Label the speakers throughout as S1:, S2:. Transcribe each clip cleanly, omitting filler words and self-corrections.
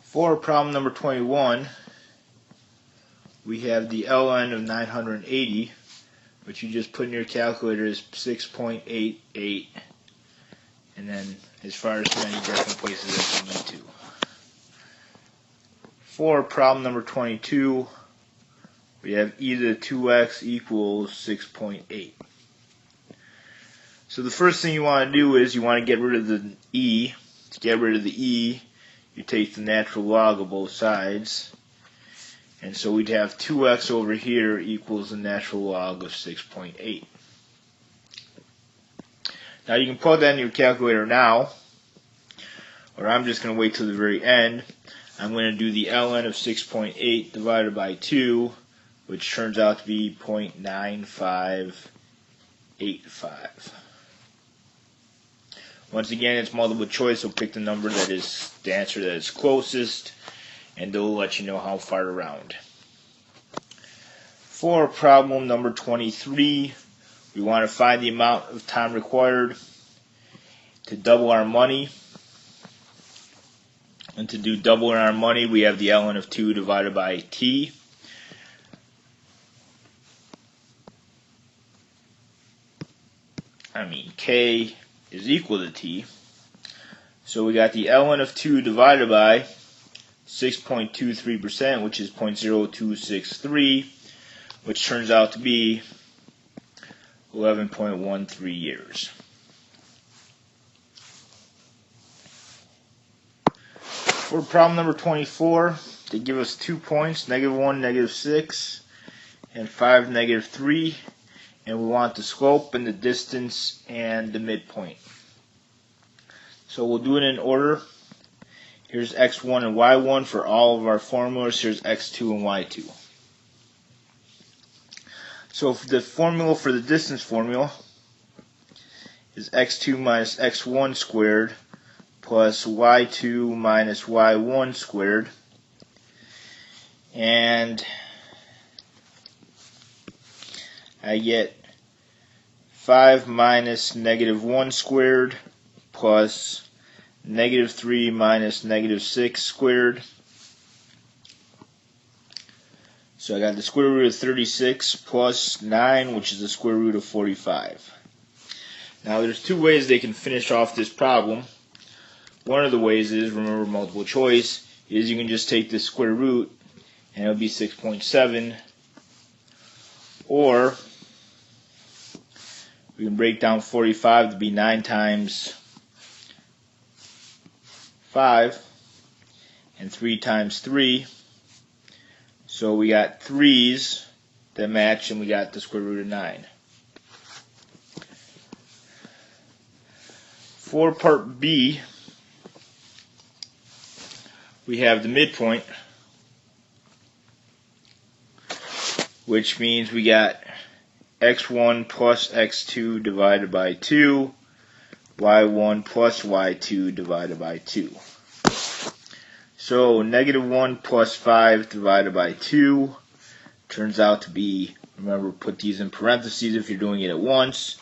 S1: For problem number 21, we have the ln of 980, which you just put in your calculator is 6.88, and then as far as many decimal places as you need to. For problem number 22, we have e to the 2x equals 6.8. So the first thing you want to do is you want to get rid of the e. To get rid of the e, you take the natural log of both sides. And so we'd have 2x over here equals the natural log of 6.8. Now you can plug that in your calculator now, or I'm just going to wait till the very end. I'm going to do the ln of 6.8 divided by 2, which turns out to be 0.9585. Once again, it's multiple choice, so pick the number that is the answer that is closest, and they'll let you know how far around. For problem number 23, we want to find the amount of time required to double our money. And to do double our money, we have the ln of 2 divided by t. K is equal to t. So we got the ln of 2 divided by 6.23%, which is 0.0263, which turns out to be 11.13 years. For problem number 24, they give us 2 points, -1, -6, and 5, -3, and we want the slope and the distance and the midpoint. So we'll do it in order. Here's x1 and y1 for all of our formulas. Here's x2 and y2. So for the formula for the distance formula is x2 minus x1 squared plus y2 minus y1 squared. And I get 5 minus -1 squared plus -3 minus -6 squared. So I got the square root of 36 plus 9, which is the square root of 45. Now there's two ways they can finish off this problem. One of the ways is, remember multiple choice, is you can just take the square root and it'll be 6.7. Or we can break down 45 to be 9 times 5 and 3 times 3. So we got 3's that match, and we got the square root of 9. For part B, we have the midpoint, which means we got x1 plus x2 divided by 2, y1 plus y2 divided by 2. So -1 plus 5 divided by 2 turns out to be, remember, put these in parentheses if you're doing it at once,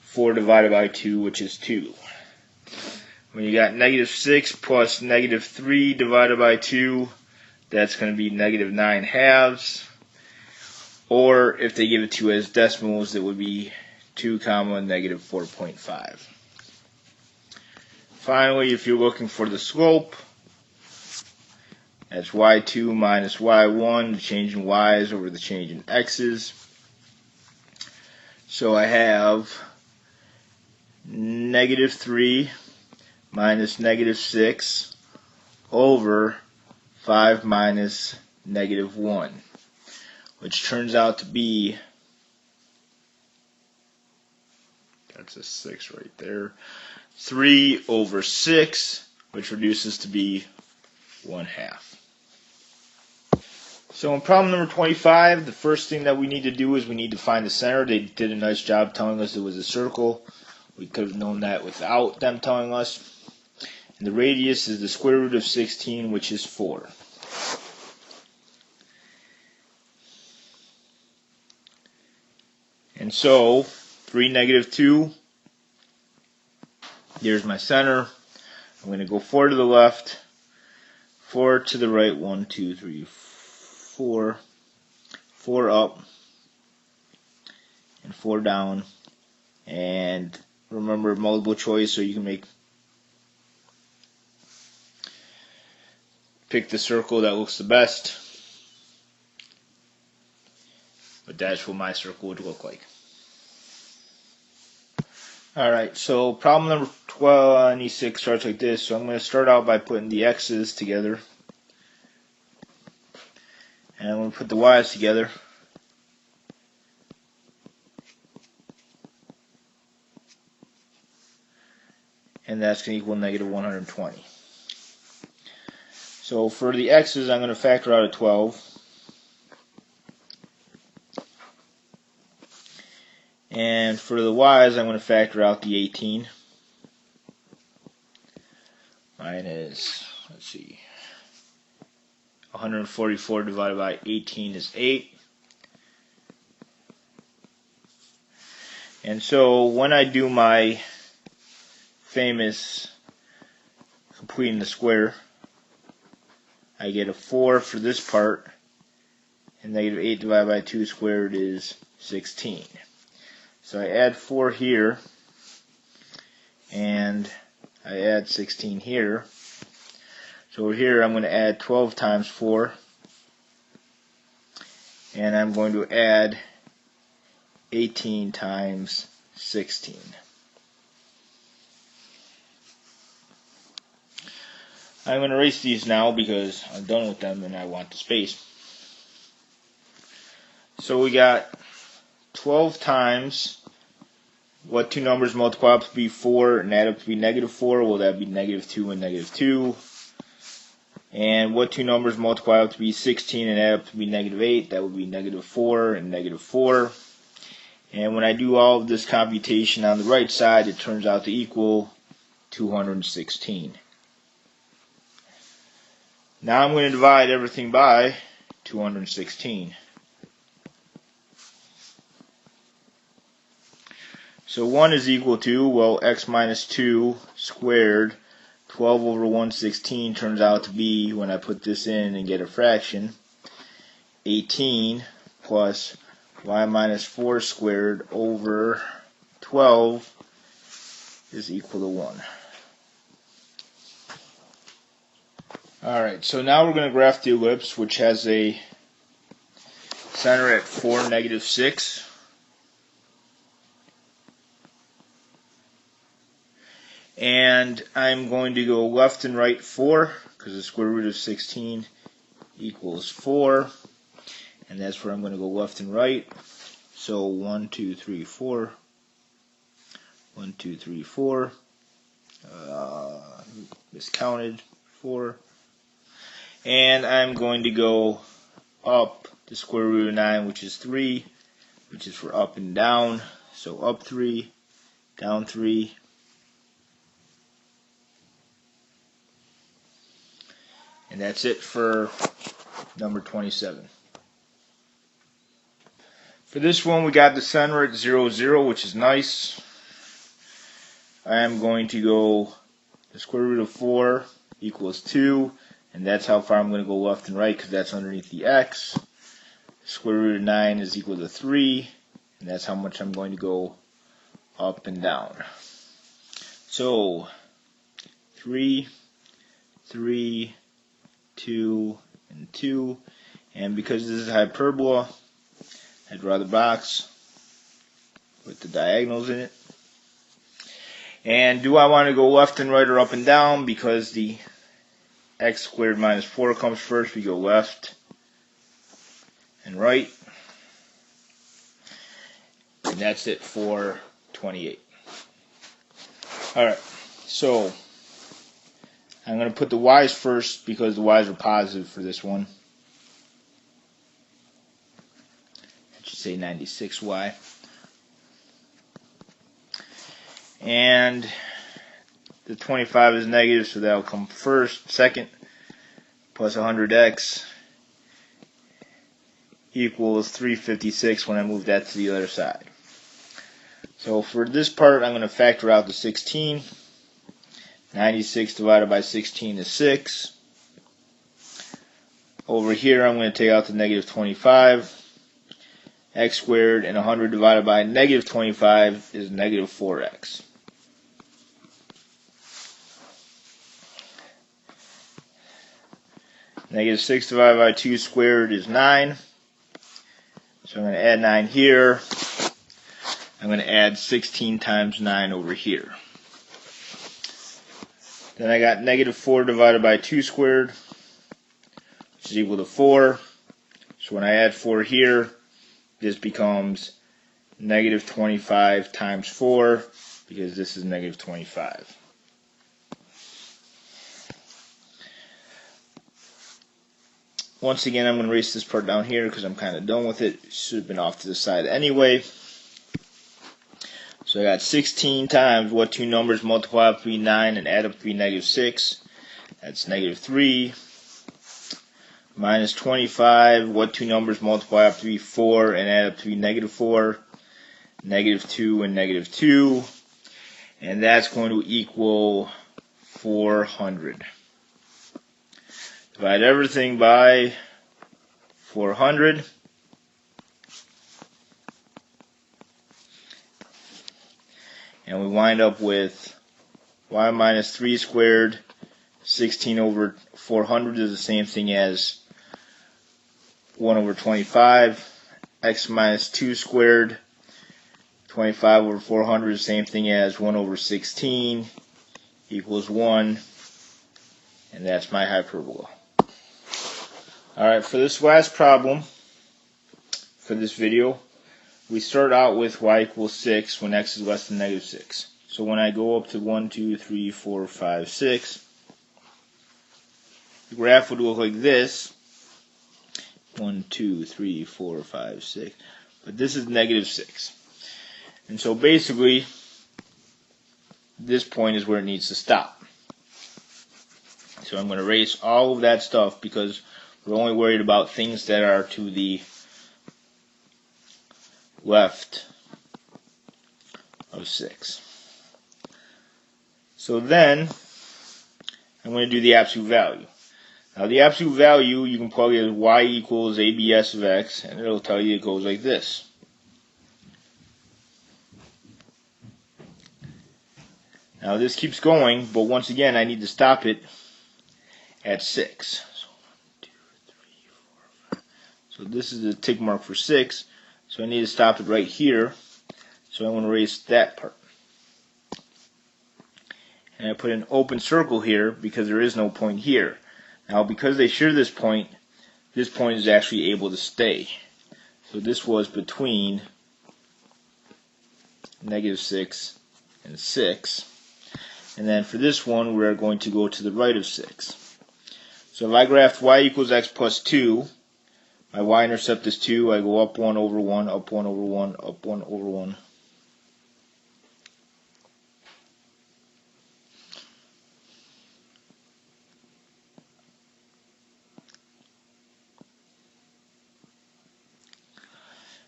S1: 4 divided by 2, which is 2. When you got -6 plus -3 divided by 2, that's going to be -9 halves. Or if they give it to you as decimals, it would be 2, -4.5. Finally, if you're looking for the slope, that's y2 minus y1, the change in y's over the change in x's. So I have -3 minus -6 over 5 minus -1, which turns out to be, that's a 6 right there, 3 over 6, which reduces to be 1/2. So in problem number 25, the first thing that we need to do is we need to find the center. They did a nice job telling us it was a circle. We could have known that without them telling us. And the radius is the square root of 16, which is 4. And so 3, -2, there's my center. I'm going to go 4 to the left, 4 to the right, 1, 2, 3, 4, 4 up, and 4 down. And remember, multiple choice, so you can pick the circle that looks the best. But that's what my circle would look like. Alright, so problem number 26 starts like this. So I'm going to start out by putting the x's together. And I'm going to put the y's together. And that's going to equal negative 120. So for the x's, I'm going to factor out a 12. And for the y's, I'm going to factor out the 18. Mine is, let's see, 144 divided by 18 is 8. And so when I do my famous completing the square, I get a 4 for this part, and negative 8 divided by 2 squared is 16. So I add 4 here, and I add 16 here. So over here I'm going to add 12 times 4, and I'm going to add 18 times 16. I'm going to erase these now because I'm done with them and I want the space. So we got 12 times what two numbers multiply up to be 4 and add up to be negative 4? Well, that would be negative 2 and negative 2. And what two numbers multiply up to be 16 and add up to be negative 8? That would be negative 4 and negative 4. And when I do all of this computation on the right side, it turns out to equal 216. Now I'm going to divide everything by 216. So 1 is equal to, well, x minus 2 squared. 12 over 116 turns out to be, when I put this in and get a fraction, 18 plus y minus 4 squared over 12 is equal to 1. Alright, so now we're going to graph the ellipse, which has a center at 4, negative 6. And I'm going to go left and right 4, because the square root of 16 equals 4. And that's where I'm going to go left and right. So 1, 2, 3, 4. 1, 2, 3, 4. Miscounted. 4. And I'm going to go up the square root of 9, which is 3, which is for up and down. So up 3, down 3. And that's it for number 27. For this one, we got the center at 0, 0, which is nice. I am going to go the square root of 4 equals 2. And that's how far I'm going to go left and right, because that's underneath the x. Square root of 9 is equal to 3. And that's how much I'm going to go up and down. So 3, 3, 2, and 2. And because this is a hyperbola, I draw the box with the diagonals in it. And do I want to go left and right or up and down? Because the x squared minus 4 comes first, we go left and right. And that's it for 28. Alright, so I'm going to put the y's first because the y's are positive for this one. I should say 96y. And the 25 is negative, so that'll come first. Second, plus 100x equals 356 when I move that to the other side. So for this part, I'm going to factor out the 16. 96 divided by 16 is 6. Over here, I'm going to take out the negative 25. X squared, and 100 divided by negative 25 is negative 4x. Negative 6 divided by 2 squared is 9. So I'm going to add 9 here. I'm going to add 16 times 9 over here. Then I got negative 4 divided by 2 squared, which is equal to 4. So when I add 4 here, this becomes negative 25 times 4, because this is negative 25. Once again, I'm going to erase this part down here because I'm kind of done with it. It should have been off to the side anyway. So I got 16 times what two numbers multiply up to be 9 and add up to be negative 6. That's negative 3. Minus 25, what two numbers multiply up to be 4 and add up to be negative 4. Negative 2 and negative 2. And that's going to equal 400. Divide everything by 400. And we wind up with y minus 3 squared. 16 over 400 is the same thing as 1 over 25. X minus 2 squared. 25 over 400 is the same thing as 1 over 16 equals 1. And that's my hyperbola. Alright, for this last problem, for this video, we start out with y equals 6 when x is less than negative 6. So when I go up to 1, 2, 3, 4, 5, 6, the graph would look like this. 1, 2, 3, 4, 5, 6. But this is negative 6. And so basically, this point is where it needs to stop. So I'm going to erase all of that stuff because we're only worried about things that are to the left of 6. So then, I'm going to do the absolute value. Now the absolute value, you can plug it as y equals abs of x, and it'll tell you it goes like this. Now this keeps going, but once again I need to stop it at 6. So this is the tick mark for 6. So I need to stop it right here. So I'm going to erase that part. And I put an open circle here because there is no point here. Now because they share this point is actually able to stay. So this was between negative 6 and 6. And then for this one we're going to go to the right of 6. So if I graphed y equals x plus 2, my y-intercept is 2. I go up 1 over 1, up 1 over 1, up 1 over 1.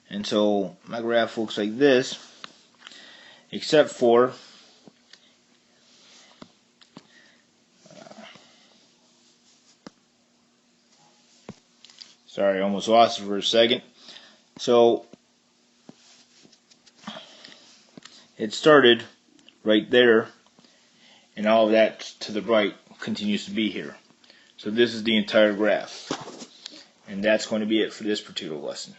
S1: And so my graph looks like this, except for sorry, I almost lost it for a second. So it started right there, and all of that to the right continues to be here. So this is the entire graph. And that's going to be it for this particular lesson.